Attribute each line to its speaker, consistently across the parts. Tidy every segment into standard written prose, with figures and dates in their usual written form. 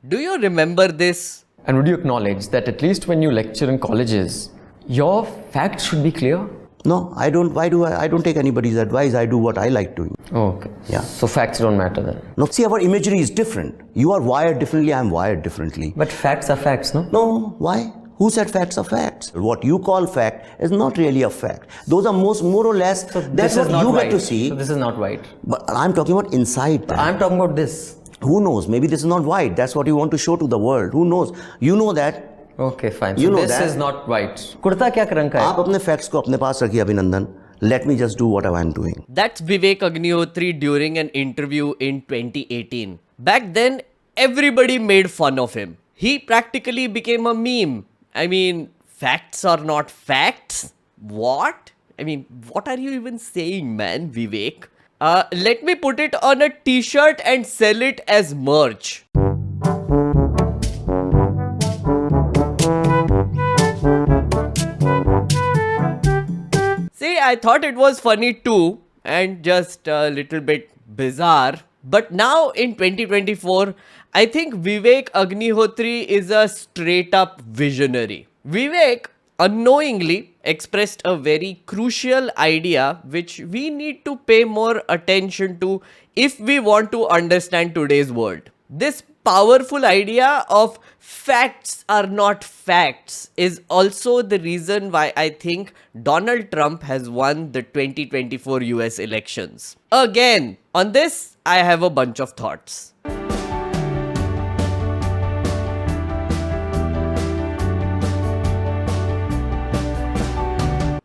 Speaker 1: Do you remember this?
Speaker 2: And would you acknowledge that at least when you lecture in colleges, your facts should be clear?
Speaker 3: No, I don't. Why do I don't take anybody's advice. I do what I like doing.
Speaker 2: Oh, okay.
Speaker 3: Yeah.
Speaker 2: So facts don't matter then.
Speaker 3: No, see, our imagery is different. You are wired differently, I am wired differently.
Speaker 2: But facts are facts, no?
Speaker 3: No, why? Who said facts are facts? What you call fact is not really a fact. Those are more or less, that's what you get to see.
Speaker 2: So this is not white.
Speaker 3: But I'm talking about inside that.
Speaker 2: I'm talking about this.
Speaker 3: Who knows? Maybe this is not white. That's what you want to show to the world. Who knows? You know that.
Speaker 2: Okay, fine.
Speaker 3: You
Speaker 2: So
Speaker 3: know
Speaker 2: this
Speaker 3: that.
Speaker 2: is not white. Kurta क्या रंग का है?
Speaker 3: आप अपने facts को अपने पास रखिए अभिनंदन. Let me just do what I'm doing.
Speaker 1: That's Vivek Agnihotri during an interview in 2018. Back then, everybody made fun of him. He practically became a meme. I mean, facts are not facts? What? I mean, what are you even saying, man, Vivek? Let me put it on a t-shirt and sell it as merch. See, I thought it was funny too and just a little bit bizarre. But now in 2024, I think Vivek Agnihotri is a straight up visionary. Vivek unknowingly expressed a very crucial idea which we need to pay more attention to if we want to understand today's world. This powerful idea of facts are not facts is also the reason why I think Donald Trump has won the 2024 US elections. Again, on this, I have a bunch of thoughts.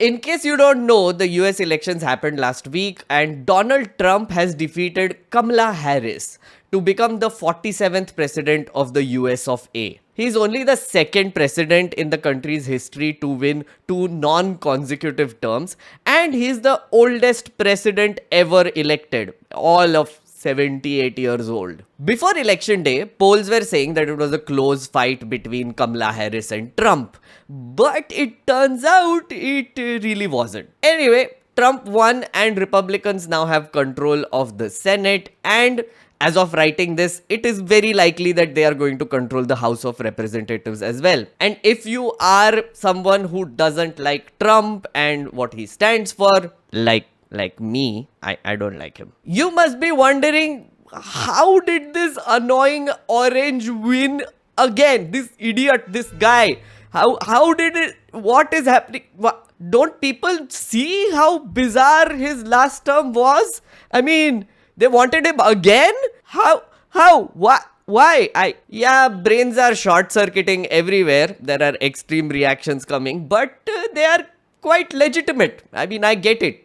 Speaker 1: In case you don't know, the US elections happened last week and Donald Trump has defeated Kamala Harris to become the 47th president of the US of A. He is only the second president in the country's history to win 2 non-consecutive terms, and he is the oldest president ever elected, all of 78 years old. Before election day, polls were saying that it was a close fight between Kamala Harris and Trump. But it turns out it really wasn't. Anyway, Trump won and Republicans now have control of the Senate, and as of writing this, it is very likely that they are going to control the House of Representatives as well. And if you are someone who doesn't like Trump and what he stands for, like me, I don't like him. You must be wondering, how did this annoying orange win again? This idiot, this guy. How did it, what is happening? Don't people see how bizarre his last term was? I mean, they wanted him again? How? Why? Yeah, brains are short-circuiting everywhere. There are extreme reactions coming, but they are quite legitimate. I mean, I get it.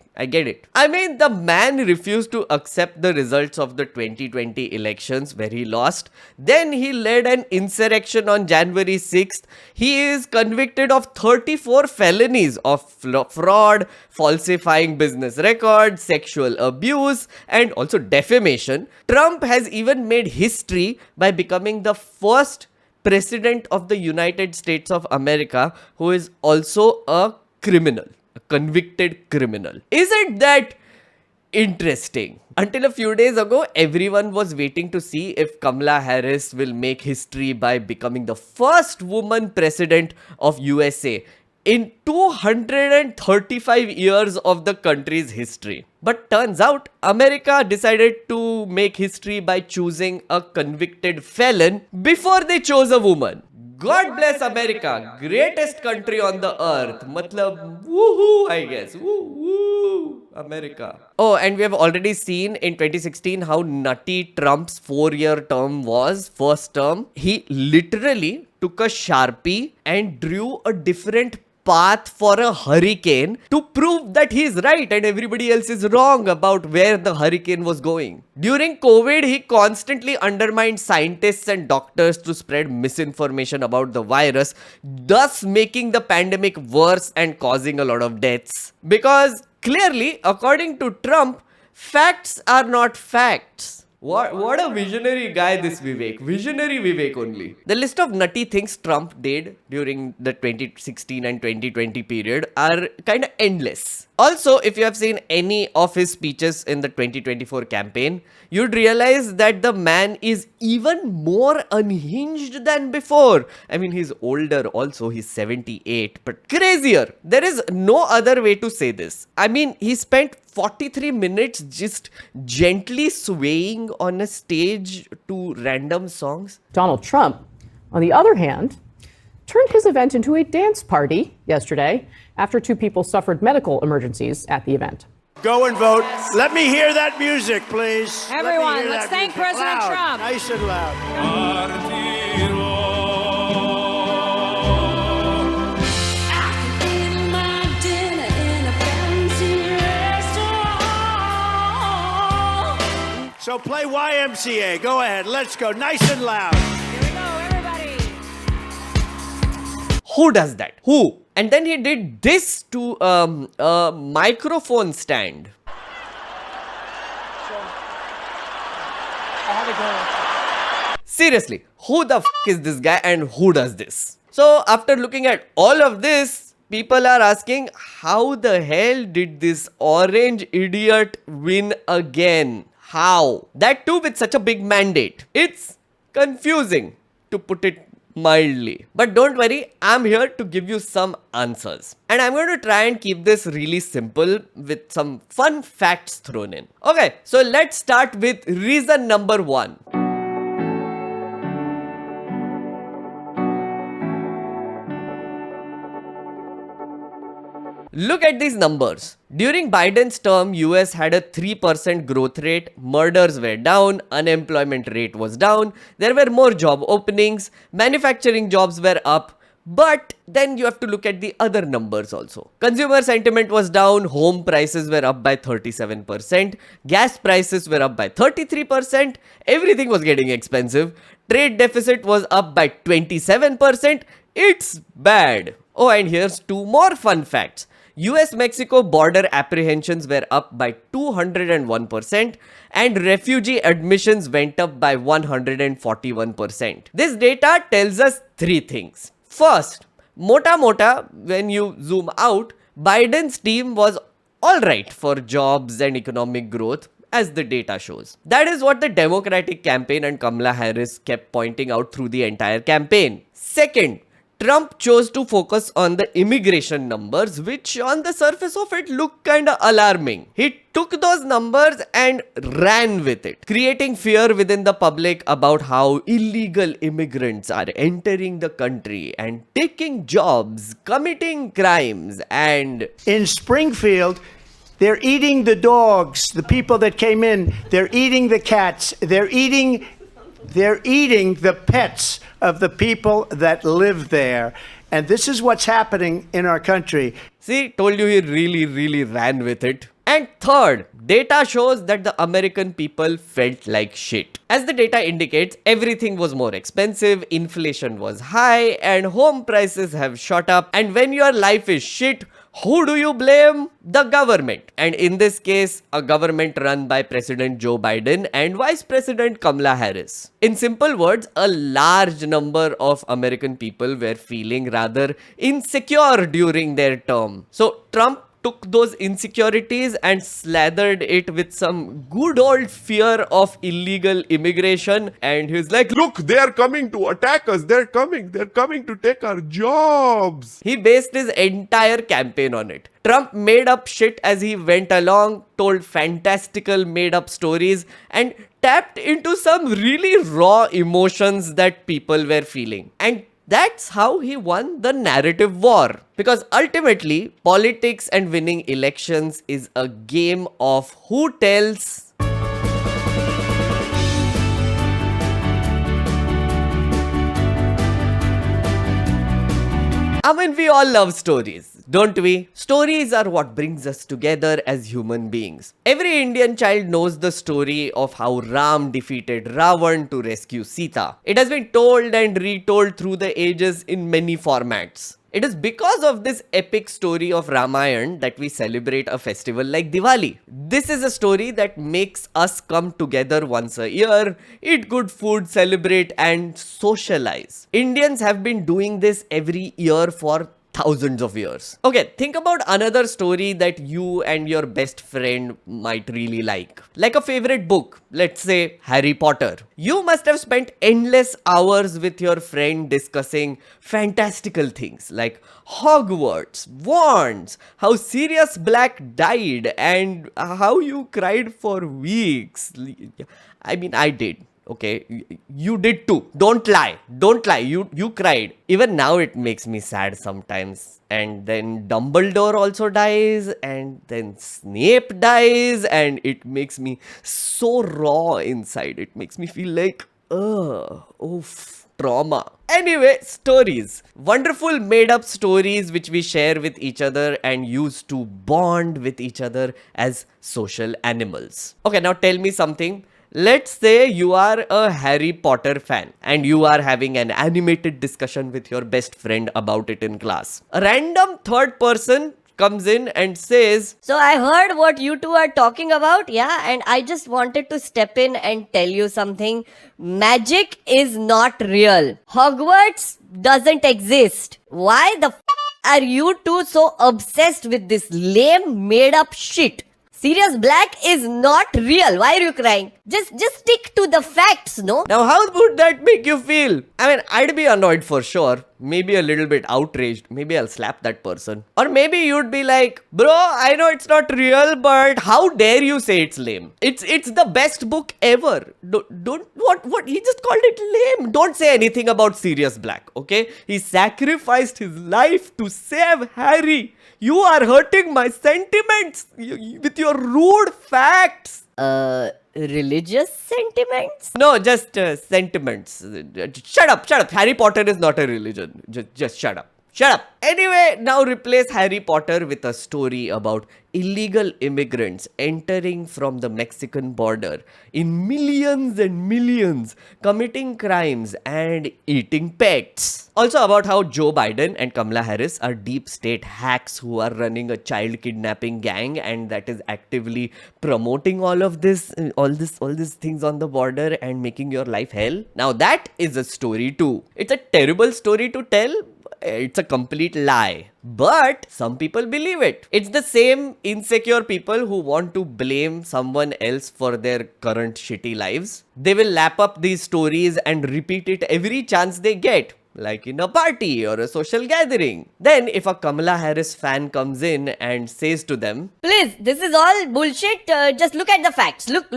Speaker 1: I mean, the man refused to accept the results of the 2020 elections where he lost. Then he led an insurrection on January 6th. He is convicted of 34 felonies of fraud, falsifying business records, sexual abuse, and also defamation. Trump has even made history by becoming the first president of the United States of America who is also a criminal. Convicted criminal. Isn't that interesting? Until a few days ago, everyone was waiting to see if Kamala Harris will make history by becoming the first woman president of USA in 235 years of the country's history. But turns out, America decided to make history by choosing a convicted felon before they chose a woman. God bless America, greatest country on the earth. Matlab, woohoo, I guess. Woo, America. Oh, and we have already seen in 2016 how nutty Trump's 4-year term was, first term. He literally took a Sharpie and drew a different path for a hurricane to prove that he's right and everybody else is wrong about where the hurricane was going. During COVID, he constantly undermined scientists and doctors to spread misinformation about the virus, thus making the pandemic worse and causing a lot of deaths. Because clearly, according to Trump, facts are not facts. What a visionary guy this Vivek. Visionary Vivek only. The list of nutty things Trump did during the 2016 and 2020 period are kind of endless. Also, if you have seen any of his speeches in the 2024 campaign, you'd realize that the man is even more unhinged than before. I mean, he's older also, he's 78, but crazier. There is no other way to say this. I mean, he spent 43 minutes just gently swaying on a stage to random songs.
Speaker 4: Donald Trump, on the other hand, turned his event into a dance party yesterday after two people suffered medical emergencies at the event.
Speaker 5: Go and vote. Let me hear that music, please.
Speaker 6: Everyone, let's thank President Trump.
Speaker 5: Nice and loud. So play YMCA. Go ahead. Let's go. Nice and loud.
Speaker 6: Here we go, everybody.
Speaker 1: Who does that? Who? And then he did this to a microphone stand. Seriously, who the is this guy and who does this? So after looking at all of this, people are asking, how the hell did this orange idiot win again? How? That too with such a big mandate. It's confusing, to put it mildly. But don't worry, I'm here to give you some answers. And I'm going to try and keep this really simple with some fun facts thrown in. Okay, so let's start with reason number 1. Look at these numbers. During Biden's term, US had a 3% growth rate, murders were down, unemployment rate was down, there were more job openings, manufacturing jobs were up, but then you have to look at the other numbers also. Consumer sentiment was down, home prices were up by 37%, gas prices were up by 33%, everything was getting expensive, trade deficit was up by 27%, it's bad. Oh, and here's 2 more fun facts. US-Mexico border apprehensions were up by 201% and refugee admissions went up by 141%. This data tells us 3 things. First, mota, when you zoom out, Biden's team was alright for jobs and economic growth, as the data shows. That is what the Democratic campaign and Kamala Harris kept pointing out through the entire campaign. Second, Trump chose to focus on the immigration numbers, which on the surface of it look kinda alarming. He took those numbers and ran with it, creating fear within the public about how illegal immigrants are entering the country and taking jobs, committing crimes, and
Speaker 5: In Springfield, they're eating the dogs, the people that came in. They're eating the cats. They're eating the pets of the people that live there. And this is what's happening in our country.
Speaker 1: see, told you he really ran with it. And third, data shows that the American people felt like shit. As the data indicates, everything was more expensive, inflation was high, and home prices have shot up. And when your life is shit, who do you blame? The government. And in this case, a government run by President Joe Biden and Vice President Kamala Harris. In simple words, a large number of American people were feeling rather insecure during their term. So Trump took those insecurities and slathered it with some good old fear of illegal immigration, and he's like,
Speaker 7: Look, they are coming to attack us. They're coming to take our jobs.
Speaker 1: he based his entire campaign on it. Trump made up shit as he went along, told fantastical made up stories, and tapped into some really raw emotions that people were feeling. And that's how he won the narrative war. Because ultimately, politics and winning elections is a game of who tells. I mean, we all love stories, don't we? Stories are what brings us together as human beings. Every Indian child knows the story of how Ram defeated Ravan to rescue Sita. It has been told and retold through the ages in many formats. It is because of this epic story of Ramayana that we celebrate a festival like Diwali. This is a story that makes us come together once a year, eat good food, celebrate and socialize. Indians have been doing this every year for thousands of years. Okay, think about another story that you and your best friend might really like a favorite book, let's say Harry Potter. You must have spent endless hours with your friend discussing fantastical things like Hogwarts, wands, how Sirius Black died, and how you cried for weeks. I mean, I did. Okay, you did too. Don't lie. Don't lie. You cried. Even now it makes me sad sometimes. And then Dumbledore also dies, and then Snape dies, and it makes me so raw inside. It makes me feel like, oof, trauma. Anyway, stories. Wonderful made up stories which we share with each other and use to bond with each other as social animals. Okay, now tell me something. Let's say you are a Harry Potter fan and you are having an animated discussion with your best friend about it in class. A random third person comes in and says,
Speaker 8: So I heard what you two are talking about, yeah, and I just wanted to step in and tell you something. Magic is not real. Hogwarts doesn't exist. Why the are you two so obsessed with this lame made up shit? Sirius Black is not real. Why are you crying? Just stick to the facts, no?
Speaker 1: now how would that make you feel? I mean, I'd be annoyed for sure. Maybe a little bit outraged. Maybe I'll slap that person. Or maybe you'd be like, bro, I know it's not real, but how dare you say it's lame? It's the best book ever. What? He just called it lame. Don't say anything about Sirius Black, okay? He sacrificed his life to save Harry. You are hurting my sentiments with your rude facts.
Speaker 8: Religious sentiments?
Speaker 1: No, just sentiments. Shut up. Harry Potter is not a religion. Just shut up. Shut up. Anyway, now replace Harry Potter with a story about illegal immigrants entering from the Mexican border in millions and millions, committing crimes and eating pets. Also about how Joe Biden and Kamala Harris are deep state hacks who are running a child kidnapping gang and that is actively promoting all these things on the border and making your life hell. Now that is a story too. It's a terrible story to tell. It's a complete lie. But some people believe it. It's the same insecure people who want to blame someone else for their current shitty lives. They will lap up these stories and repeat it every chance they get, like in a party or a social gathering. Then if a Kamala Harris fan comes in and says to them,
Speaker 8: Please, this is all bullshit. Just look at the facts. Look.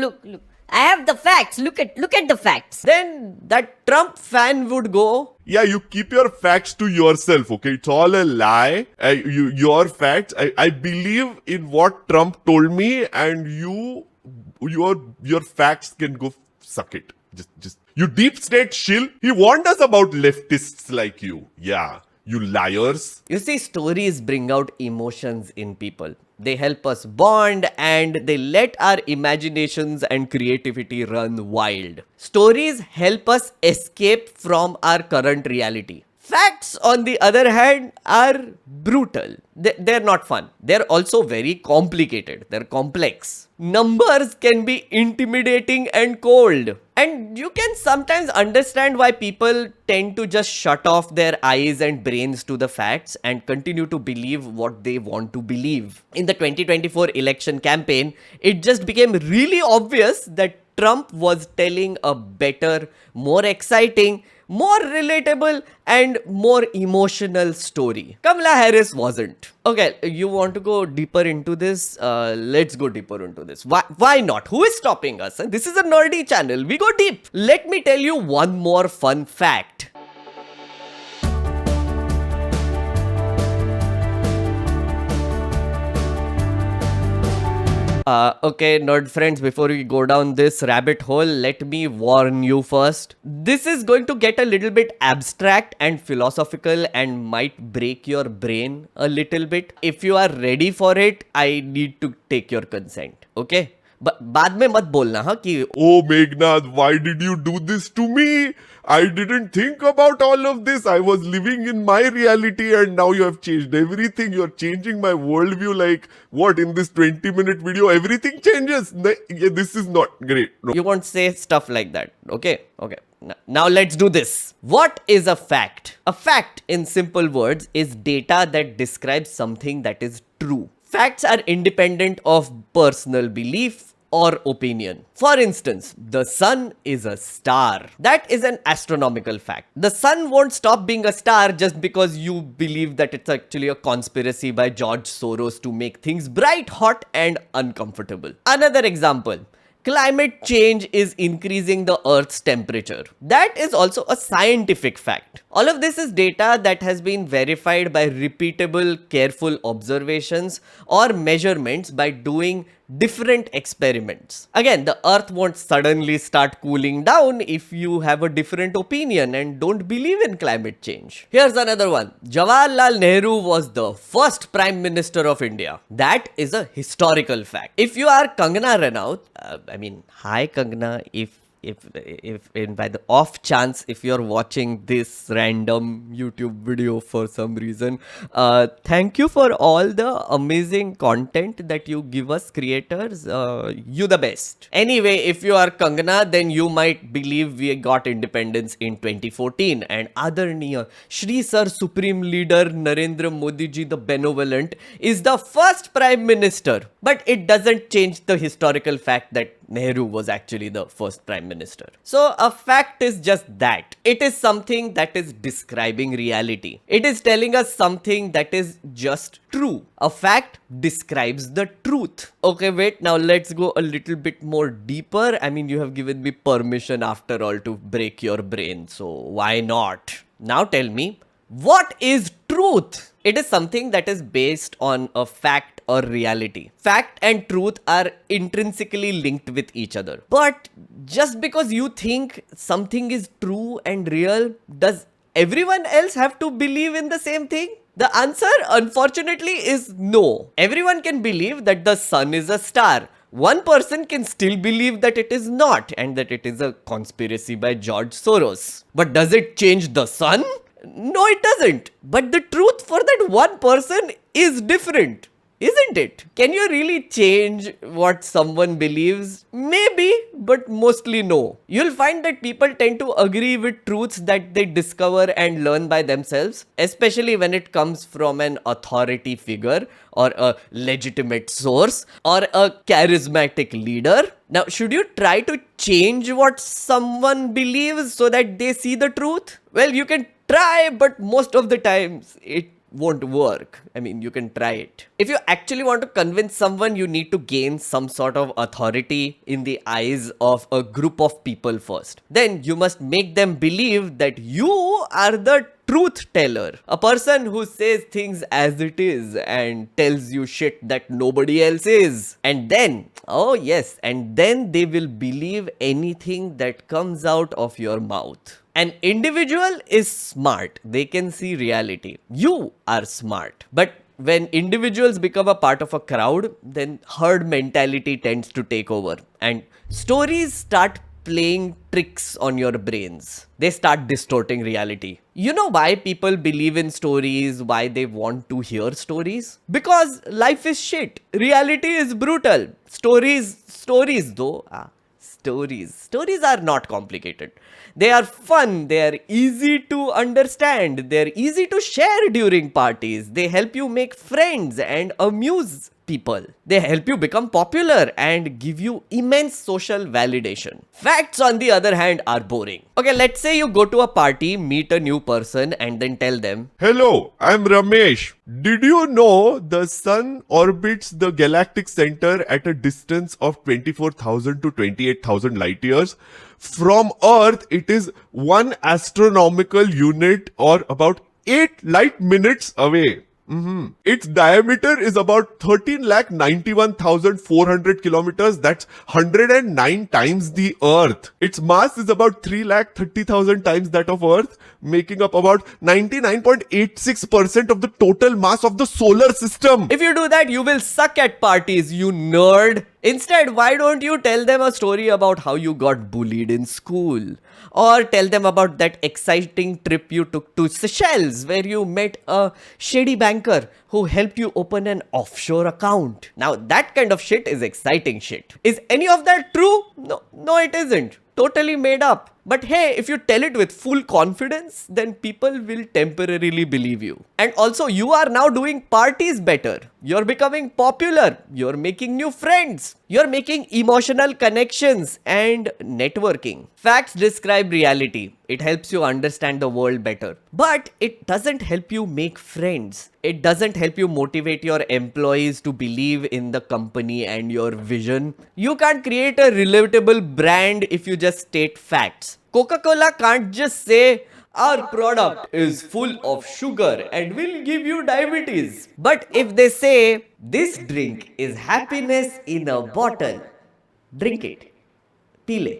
Speaker 8: I have the facts. Look at the facts.
Speaker 1: then that Trump fan would go,
Speaker 7: Yeah, you keep your facts to yourself, okay? It's all a lie. Your facts. I believe in what Trump told me, and your facts can go suck it. Just you deep state shill. He warned us about leftists like you. Yeah, you liars.
Speaker 1: You see, stories bring out emotions in people. They help us bond and they let our imaginations and creativity run wild. Stories help us escape from our current reality. Facts, on the other hand, are brutal. They're not fun. They're also very complicated. They're complex. Numbers can be intimidating and cold. And you can sometimes understand why people tend to just shut off their eyes and brains to the facts and continue to believe what they want to believe. In the 2024 election campaign, it just became really obvious that Trump was telling a better, more exciting, more relatable and more emotional story. Kamala Harris wasn't. Okay, you want to go deeper into this? Let's go deeper into this. Why not? Who is stopping us? This is a nerdy channel. We go deep. Let me tell you one more fun fact. Okay, nerd friends, before we go down this rabbit hole, let me warn you first. This is going to get a little bit abstract and philosophical and might break your brain a little bit. If you are ready for it, I need to take your consent, okay? बाद में मत बोलना हाँ कि
Speaker 7: Oh, Meghnad, why did you do this to me? I didn't think about all of this. I was living in my reality and now you have changed everything. You're changing my worldview. Like, what, in this 20-minute video, everything changes? Yeah, this is not great. No.
Speaker 1: you won't say stuff like that. Okay? Okay. Now let's do this. What is a fact? A fact, in simple words, is data that describes something that is true. Facts are independent of personal belief or opinion. For instance, the sun is a star. That is an astronomical fact. The sun won't stop being a star just because you believe that it's actually a conspiracy by George Soros to make things bright, hot, and uncomfortable. Another example. Climate change is increasing the Earth's temperature. That is also a scientific fact. All of this is data that has been verified by repeatable, careful observations or measurements by doing different experiments. Again, the Earth won't suddenly start cooling down if you have a different opinion and don't believe in climate change. Here's another one. Jawaharlal Nehru was the first Prime Minister of India. That is a historical fact. If you are Kangana Ranaut, hi Kangana, if by the off chance if you're watching this random YouTube video for some reason, thank you for all the amazing content that you give us creators. You the best. Anyway, if you are Kangana, then you might believe we got independence in 2014 and Adarniya Shri Sir Supreme Leader Narendra Modi ji the Benevolent is the first Prime Minister. But it doesn't change the historical fact that Nehru was actually the first Prime Minister. So a fact is just that. It is something that is describing reality. It is telling us something that is just true. A fact describes the truth. Okay, wait, now let's go a little bit more deeper. You have given me permission after all to break your brain, so why not? Now tell me, what is truth? It is something that is based on a fact or reality. Fact and truth are intrinsically linked with each other. But just because you think something is true and real, does everyone else have to believe in the same thing? The answer, unfortunately, is no. Everyone can believe that the sun is a star. One person can still believe that it is not and that it is a conspiracy by George Soros. But does it change the sun? No, it doesn't. But the truth for that one person is different, isn't it? Can you really change what someone believes? Maybe, but mostly no. You'll find that people tend to agree with truths that they discover and learn by themselves, especially when it comes from an authority figure or a legitimate source or a charismatic leader. Now, should you try to change what someone believes so that they see the truth? Well, you can try, but most of the times it won't work. You can try it. If you actually want to convince someone, you need to gain some sort of authority in the eyes of a group of people first. Then you must make them believe that you are the truth teller, a person who says things as it is and tells you shit that nobody else is. And then, oh yes, and then they will believe anything that comes out of your mouth. An individual is smart. They can see reality. You are smart. But when individuals become a part of a crowd, then herd mentality tends to take over. And stories start playing tricks on your brains. They start distorting reality. You know why people believe in stories, why they want to hear stories? Because life is shit. Reality is brutal. Stories are not complicated. They are fun, they are easy to understand, they are easy to share during parties, they help you make friends and amuse people. They help you become popular and give you immense social validation. Facts, on the other hand, are boring. Okay, let's say you go to a party, meet a new person and then tell them,
Speaker 7: Hello, I'm Ramesh. Did you know the sun orbits the galactic center at a distance of 24,000 to 28,000 light years? From Earth, it is 1 astronomical unit or about 8 light minutes away. Its diameter is about 13,91,400 kilometers. That's 109 times the Earth. Its mass is about 3,30,000 times that of Earth, making up about 99.86% of the total mass of the solar system.
Speaker 1: If you do that, you will suck at parties, you nerd. Instead, why don't you tell them a story about how you got bullied in school? Or tell them about that exciting trip you took to Seychelles where you met a shady banker who helped you open an offshore account. Now, that kind of shit is exciting shit. Is any of that true? No, it isn't. Totally made up. But hey, if you tell it with full confidence, then people will temporarily believe you. And also, you are now doing parties better. You're becoming popular. You're making new friends. You're making emotional connections and networking. Facts describe reality. It helps you understand the world better. But it doesn't help you make friends. It doesn't help you motivate your employees to believe in the company and your vision. You can't create a relatable brand if you just state facts. Coca-Cola can't just say, our product is full of sugar and will give you diabetes. But if they say, this drink is happiness in a bottle, drink it. Pile.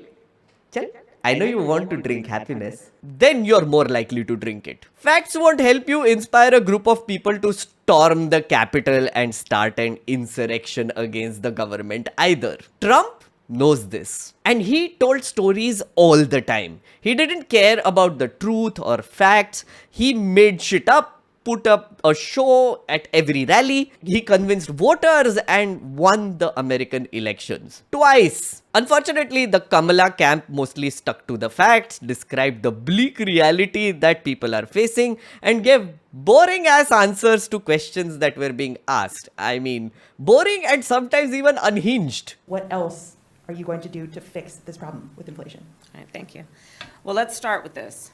Speaker 1: Chal. I know you want to drink happiness. Then you're more likely to drink it. Facts won't help you inspire a group of people to storm the Capitol and start an insurrection against the government either. Trump knows this. And he told stories all the time. He didn't care about the truth or facts. He made shit up, put up a show at every rally. He convinced voters and won the American elections. Twice. Unfortunately, the Kamala camp mostly stuck to the facts, described the bleak reality that people are facing, and gave boring ass answers to questions that were being asked. I mean, boring and sometimes even unhinged.
Speaker 9: What else are you going to do to fix this problem with inflation?
Speaker 6: All right, thank you. Well, let's start with this.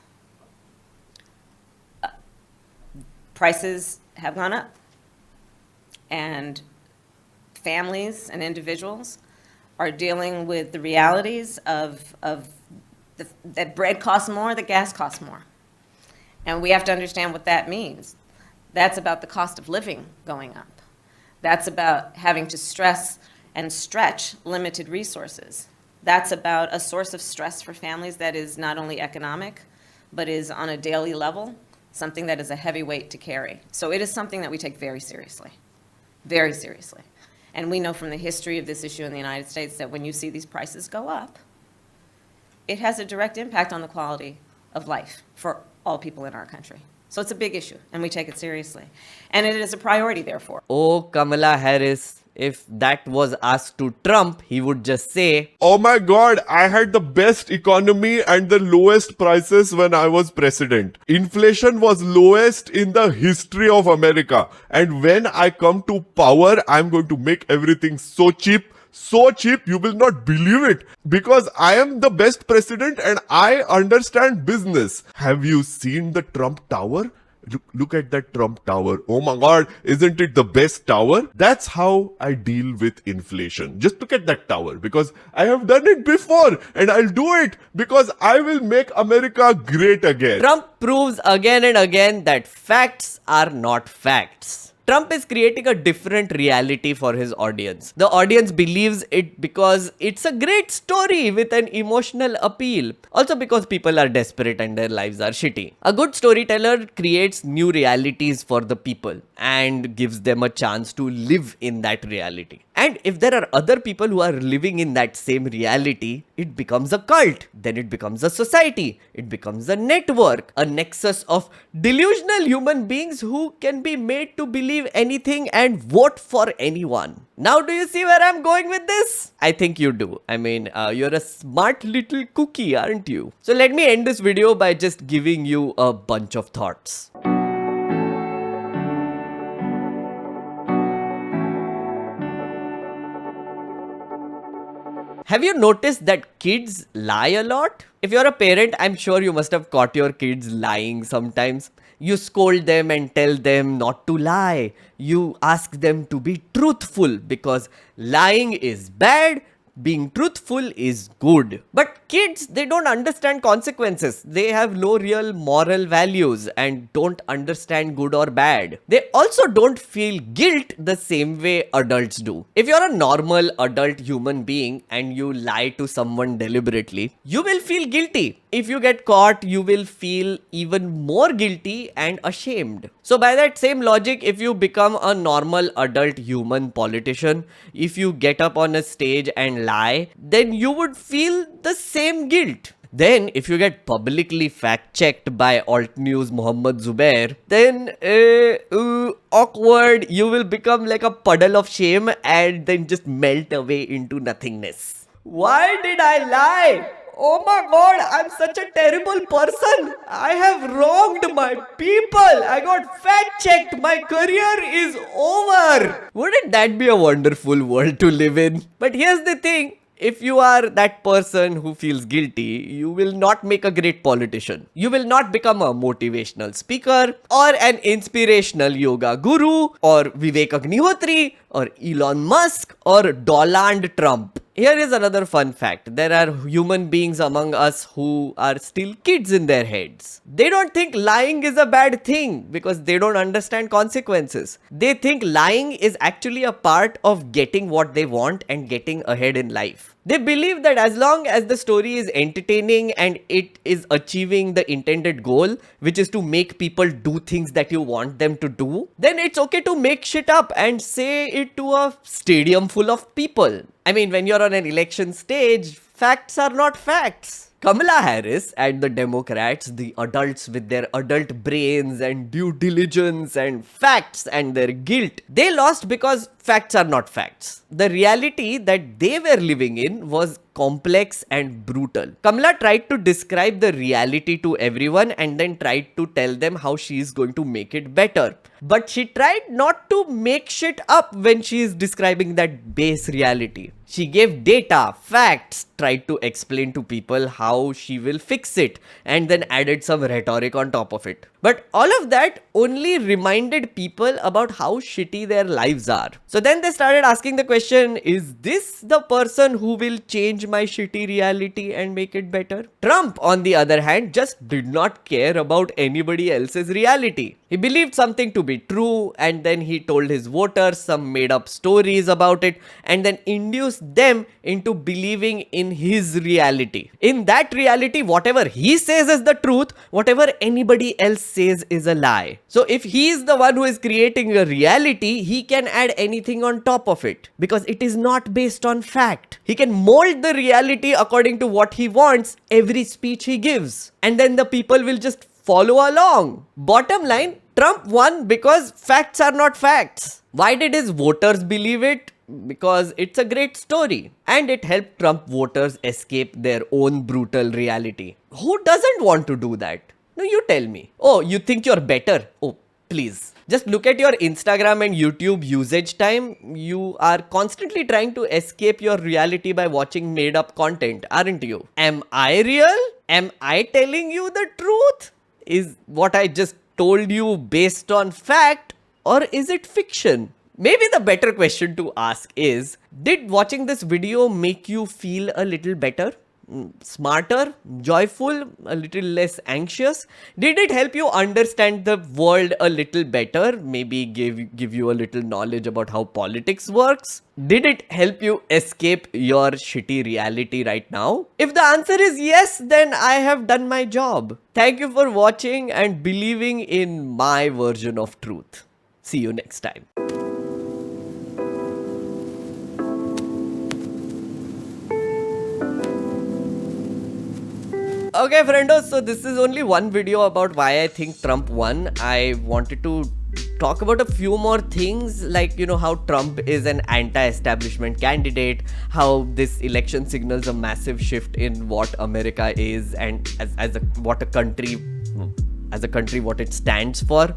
Speaker 6: Prices have gone up, and families and individuals are dealing with the realities of that bread costs more, that gas costs more. And we have to understand what that means. That's about the cost of living going up. That's about having to stress and stretch limited resources. That's about a source of stress for families that is not only economic, but is on a daily level, something that is a heavy weight to carry. So it is something that we take very seriously, very seriously. And we know from the history of this issue in the United States that when you see these prices go up, it has a direct impact on the quality of life for all people in our country. So it's a big issue, and we take it seriously. And it is a priority, therefore.
Speaker 1: Oh, Kamala Harris. If that was asked to Trump, he would just say,
Speaker 7: Oh my god, I had the best economy and the lowest prices when I was president. Inflation was lowest in the history of America. And when I come to power, I'm going to make everything so cheap you will not believe it, because I am the best president and I understand business. Have you seen the Trump Tower? Look at that Trump Tower. Oh my god, isn't it the best tower? That's how I deal with inflation. Just look at that tower, because I have done it before and I'll do it because I will make America great again.
Speaker 1: Trump proves again and again that facts are not facts. Trump is creating a different reality for his audience. The audience believes it because it's a great story with an emotional appeal. Also because people are desperate and their lives are shitty. A good storyteller creates new realities for the people and gives them a chance to live in that reality. And if there are other people who are living in that same reality, it becomes a cult. Then it becomes a society. It becomes a network, a nexus of delusional human beings who can be made to believe anything and vote for anyone. Now, do you see where I'm going with this? I think you do. I mean, you're a smart little cookie, aren't you? So let me end this video by just giving you a bunch of thoughts. Have you noticed that kids lie a lot? If you're a parent, I'm sure you must have caught your kids lying sometimes. You scold them and tell them not to lie. You ask them to be truthful because lying is bad, Being truthful is good. But kids, they don't understand consequences. They have no real moral values and don't understand good or bad. They also don't feel guilt the same way adults do. If you're a normal adult human being and you lie to someone deliberately, you will feel guilty. If you get caught, you will feel even more guilty and ashamed. So by that same logic, if you become a normal adult human politician, if you get up on a stage and lie, then you would feel the same guilt. Then, if you get publicly fact-checked by Alt News Mohammed Zubair, then awkward, you will become like a puddle of shame and then just melt away into nothingness. Why did I lie? Oh my god, I'm such a terrible person. I have wronged my people. I got fact-checked. My career is over. Wouldn't that be a wonderful world to live in? But here's the thing. If you are that person who feels guilty, you will not make a great politician. You will not become a motivational speaker or an inspirational yoga guru or Vivek Agnihotri or Elon Musk or Donald Trump. Here is another fun fact. There are human beings among us who are still kids in their heads. They don't think lying is a bad thing because they don't understand consequences. They think lying is actually a part of getting what they want and getting ahead in life. They believe that as long as the story is entertaining and it is achieving the intended goal, which is to make people do things that you want them to do, then it's okay to make shit up and say it to a stadium full of people. I mean, when you're on an election stage, facts are not facts. Kamala Harris and the Democrats, the adults with their adult brains and due diligence and facts and their guilt, they lost because facts are not facts. The reality that they were living in was complex and brutal. Kamala tried to describe the reality to everyone and then tried to tell them how she is going to make it better. But she tried not to make shit up when she is describing that base reality. She gave data, facts, tried to explain to people how she will fix it, and then added some rhetoric on top of it. But all of that only reminded people about how shitty their lives are. So then they started asking the question, is this the person who will change my shitty reality and make it better? Trump, on the other hand, just did not care about anybody else's reality. He believed something to be true and then he told his voters some made up stories about it and then induced them into believing in his reality. In that reality, whatever he says is the truth, whatever anybody else says is a lie. So if he is the one who is creating a reality, he can add anything on top of it because it is not based on fact. He can mold the reality according to what he wants every speech he gives. And then the people will just follow along. Bottom line, Trump won because facts are not facts. Why did his voters believe it? Because it's a great story and it helped Trump voters escape their own brutal reality. Who doesn't want to do that? No, you tell me. Oh, you think you're better? Oh, please. Just look at your Instagram and YouTube usage time. You are constantly trying to escape your reality by watching made up content, aren't you? Am I real? Am I telling you the truth? Is what I just told you based on fact or is it fiction? Maybe the better question to ask is, did watching this video make you feel a little better? Smarter, joyful, a little less anxious? Did it help you understand the world a little better? Maybe give you a little knowledge about how politics works? Did it help you escape your shitty reality right now? If the answer is yes, then I have done my job. Thank you for watching and believing in my version of truth. See you next time. Okay, friendos, so this is only one video about why I think Trump won. I wanted to talk about a few more things like, how Trump is an anti-establishment candidate, how this election signals a massive shift in what America is and as a country, what it stands for,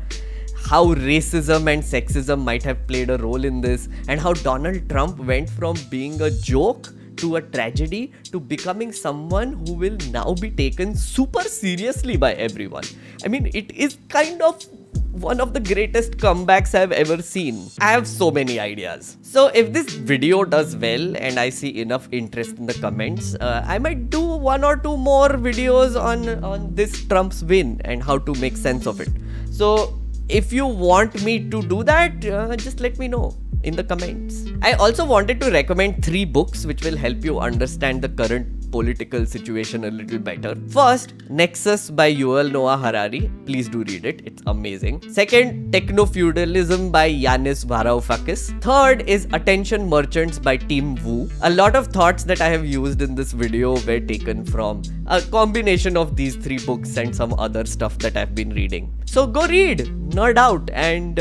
Speaker 1: how racism and sexism might have played a role in this, and how Donald Trump went from being a joke to a tragedy to becoming someone who will now be taken super seriously by everyone. I mean, it is kind of one of the greatest comebacks I've ever seen. I have so many ideas. So if this video does well and I see enough interest in the comments, I might do 1 or 2 more videos on this Trump's win and how to make sense of it. So if you want me to do that, just let me know in the comments. I also wanted to recommend 3 books which will help you understand the current political situation a little better. First, Nexus by Yuval Noah Harari. Please do read it. It's amazing. Second, Techno-Feudalism by Yanis Varoufakis. Third is Attention Merchants by Tim Wu. A lot of thoughts that I have used in this video were taken from a combination of these 3 books and some other stuff that I've been reading. So go read, nerd out, and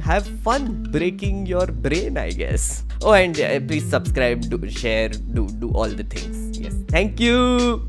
Speaker 1: have fun breaking your brain, I guess. Oh, and please subscribe, share, do all the things. Yes. Thank you.